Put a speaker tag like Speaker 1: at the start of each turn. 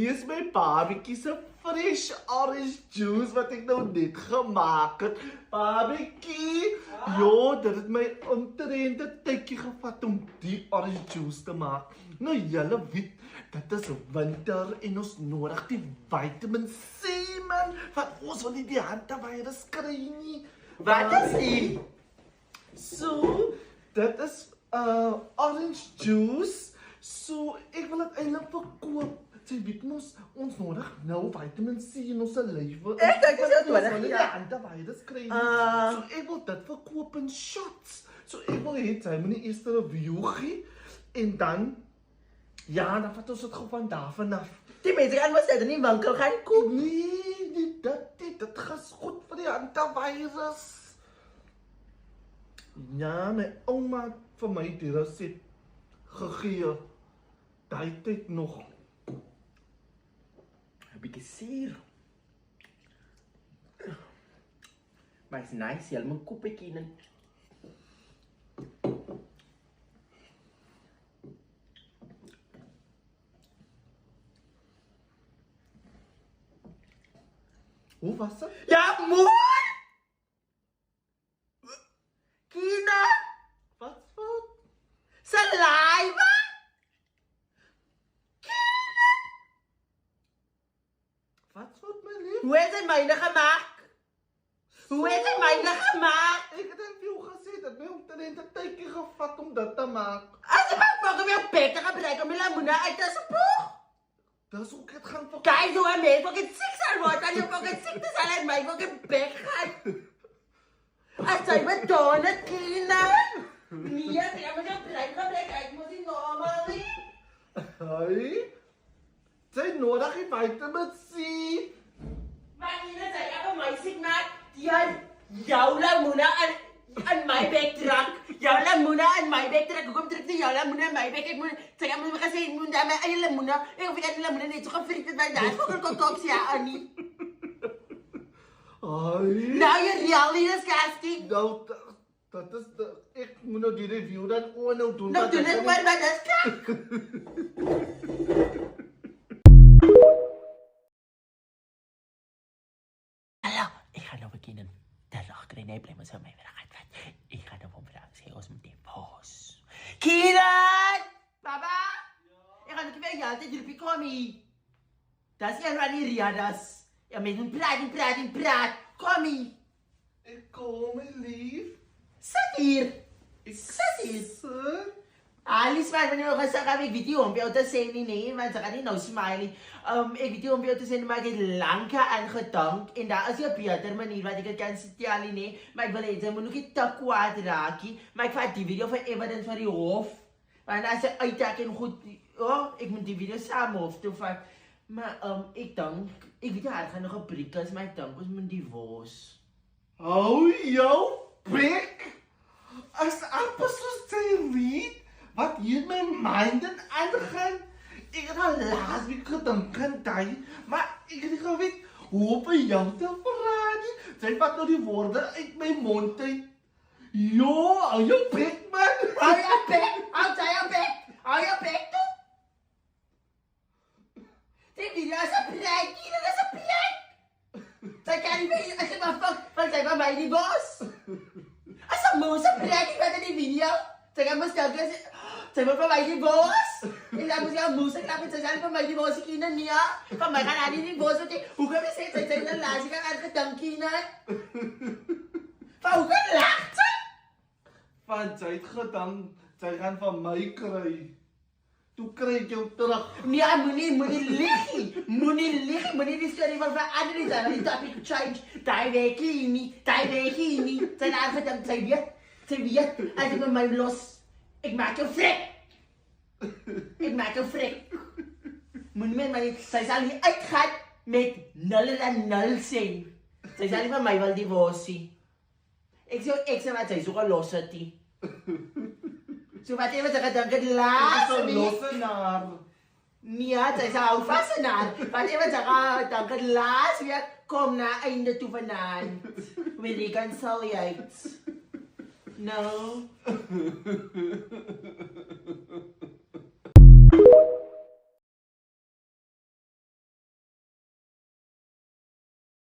Speaker 1: Hier is my babatjie se fresh orange juice wat ek nou net gemaak het. Babatjie, dit het my omtrent 'n tydjie gevat om die orange juice te maak. Nou julle weet, dit is winter en ons nodig die Vitamin C man, want ons wil nie die hantavirus kry nie.
Speaker 2: Wat is die?
Speaker 1: So, dit is orange juice. So, ek wil dit eintlik verkoop. Sy weet ons nodig nou Vitamin C in ons lewe.
Speaker 2: Ek dink dit is nodig,
Speaker 1: ja.
Speaker 2: ja.
Speaker 1: Hantavirus kry. So, ek wil dit verkoop in shots. So, ek wil hê sy moet eers 'n review gee en dan dan vat ons dit gou van daar vanaf.
Speaker 2: Die mense gaan mos net in die winkel gaan koop.
Speaker 1: Nee, dit is goed vir die hantavirus. Ja, my ouma het vir my die resep gegee. Daai tyd nog.
Speaker 2: 'n bietjie suur. Maar is nice, jy moet koppetjie in.
Speaker 1: Hoe was dit?
Speaker 2: Ja, mooi! Kina!
Speaker 1: Wat fout?
Speaker 2: Saliva!
Speaker 1: Wat fout my lief?
Speaker 2: Hoe het jy myne gemaak? Hoe het jy myne gemaak?
Speaker 1: Ek het aan jou gesê dat my omtrent 'n tydjie gevat om dit te maak.
Speaker 2: As jy maar pak om jou bek te gebruik om die lemoene uit te spoeg.
Speaker 1: Dis ook dit gaan vir
Speaker 2: Kijk hoe een mens fucking siek sal word en jou fucking siekte sal uit my fucking bek gaan. As jy betoon het, Kina. Nee, jy moet jou brein gebruik, ek moet nie normaal nie.
Speaker 1: Hey. Sy nodig die Vitamin C.
Speaker 2: Maar Kina, sy gaan my siek maak. Jou lemoene in my bek trek. Jou lemoene in my bek trek. Hoekom trek jy jou lemoene in my bek? Sy gaan my gesê, ek moet my eie lemoene. Ek hoef die lemoene net so gefriet het, want daar is fucking kokoks ja, Annie.
Speaker 1: Hey.
Speaker 2: Nou, you're really disgusting.
Speaker 1: Nou, dat is ek moet nou die review dan nou doen.
Speaker 2: Nou, doen het maar, dat is kak. Hallo, ek gaan nou beginnen. Terug kry nie, bly maar so my vraag uit. Ek gaan nou van vraag sê, ons moet die boos. Kieran! Baba! Ek gaan net weer jou altyd roepie kom hier. Dat is een van die riadas. Ja, mens moet praat. Kom hier.
Speaker 1: Ek kom, my lief.
Speaker 2: Sit hier.
Speaker 1: Sit.
Speaker 2: Alice, maar wanneer jy gesê ek weet nie om jou te sê nie, want sy gaan nie nou smile nie. Ek weet nie om jou te sê, maar ek het lank aan gedank en daar is 'n beter manier wat ek dit kan stel nie, maar ek wil hê jy moet nog nie te kwaad raak nie, maar ek vat die video vir evidence van die hof. Want as jy uitdak en goed, ek moet die video saam hof toe vat. Maar ek dink, ek weet jy gaan nog 'n breek as my dink ons moet divorce.
Speaker 1: Hou jou bek. As amper soos sy weet wat hier my mind aangaan. Ek het al laas week gedink aan daai, maar ek het nie geweet hoe op jou te vra nie. Sy vat nou die woorde uit my mond uit. Jo, hou jou bek man.
Speaker 2: Hou jou bek toe. Die video is 'n prank, dit is 'n prank. Sy kan nie weet, as jy maar fuck, want sy van my die boss. As 'n moes 'n prank wat in die video. Sy kan mos stel dat sy wil van my die boss. En dan moet jy al moes klap en sy sê van my die boss Kina nie. Van my gaan aan die boss wat jy. Hoe kan jy sê sy sê dan laat jy kan aangedink Kina? Hoe kan lag sy?
Speaker 1: Van sy het gedink sy gaan van my kry. Toe kry ek jou terug.
Speaker 2: Nee, moenie lieg nie. Moenie die storie van verander nie. Dan die topic change. Daai weet nie. Sy het aangedink sy weet. As ek met my los, ek maak jou frek. Moenie met my, sy sal nie uitgaan met 0 sê. Sy sal nie van my wil divorce. Ek sê wat sy so gelos het nie. So wat jy wat ek gedink het laas
Speaker 1: Dis 'n
Speaker 2: week.
Speaker 1: lossenaar.
Speaker 2: Nee, sy hou vas en aan. Wat jy wat ek gedink het laas week kom na einde toe vanaand. We reconciliate. No.